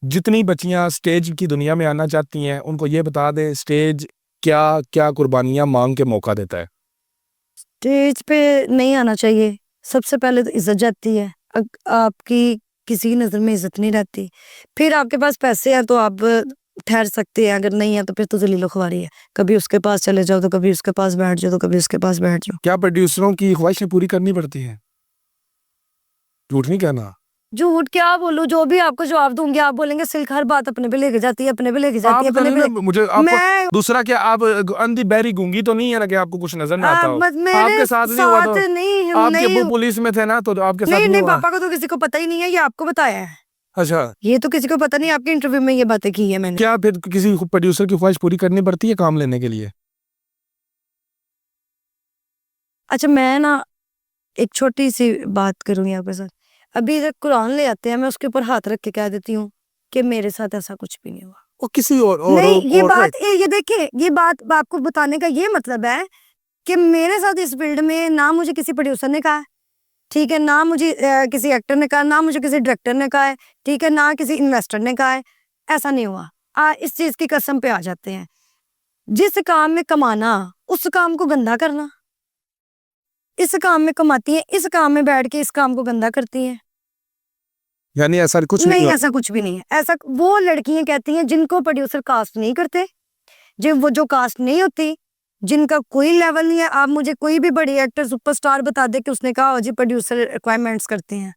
जितनी बच्चियां स्टेज की दुनिया में आना चाहती हैं उनको ये बता दें स्टेज क्या क्या कुर्बानियां मांग के मौका देता है। स्टेज पे नहीं आना चाहिए। सबसे पहले तो इज्जत जाती है। आपकी किसी की नज़र में इज्जत नहीं रहती। फिर आपके पास पैसे हैं तो आप ठहर सकते हैं, अगर नहीं है तो फिर तो ज़लीलो ख्वारी है। कभी उसके पास चले जाओ तो कभी उसके पास बैठ जाओ तो कभी उसके पास बैठ जाओ। क्या प्रोड्यूसरों की ख्वाहिशें पूरी करनी पड़ती हैं? झूठ नहीं कहना। झूठ क्या बोलूं, जो भी आपको जवाब दूंगी आप बोलेंगे सिल्क हर बात अपने पे लेके जाती है, अपने पे लेके जाती आप है, तो अपने नहीं पे ना मुझे आपको मैं दूसरा क्या आप अंधी बहरी गूंगी तो नहीं है ना कि आपको कुछ नजर ना आता हो। मेरे आपके साथ नहीं हुआ साथ तो नहीं आपके नहीं अब्बू पुलिस में थे ना तो आपके साथ नहीं नहीं नहीं हुआ। पापा को तो किसी को पता ही नहीं है, ये आपको बताया है। अच्छा। ये तो किसी को पता नहीं, आपके इंटरव्यू में ये बातें की है मैंने। क्या फिर किसी प्रोड्यूसर की ख्वाहिश पूरी करनी पड़ती है काम लेने के लिए? अच्छा मैं ना एक छोटी सी बात करूंगी आपके साथ। अभी जब कुरान ले आते हैं मैं उसके ऊपर हाथ रख के कह देती हूँ कि मेरे साथ ऐसा कुछ भी नहीं हुआ। वो किसी नहीं ये और बात ये देखिए, ये बात आपको बताने का ये मतलब है कि मेरे साथ इस फील्ड में ना मुझे किसी प्रोड्यूसर ने कहा है, ठीक है, ना मुझे किसी एक्टर ने कहा, ना मुझे किसी डायरेक्टर ने कहा है, ठीक है, ना किसी इन्वेस्टर ने कहा है। ऐसा नहीं हुआ। इस चीज की कसम पे आ जाते हैं। जिस काम में कमाना उस काम को गंदा करना। इस काम में कमाती हैं, इस काम में बैठ के इस काम को गंदा करती हैं। यानी ऐसा कुछ नहीं नहीं हुआ। ऐसा कुछ भी नहीं है। ऐसा वो लड़कियां कहती हैं जिनको प्रोड्यूसर कास्ट नहीं करते, जो कास्ट नहीं होती, जिनका कोई लेवल नहीं है। आप मुझे कोई भी बड़ी एक्टर सुपरस्टार बता दे कि उसने कहा हो जी प्रोड्यूसर रिक्वायरमेंट्स करते हैं।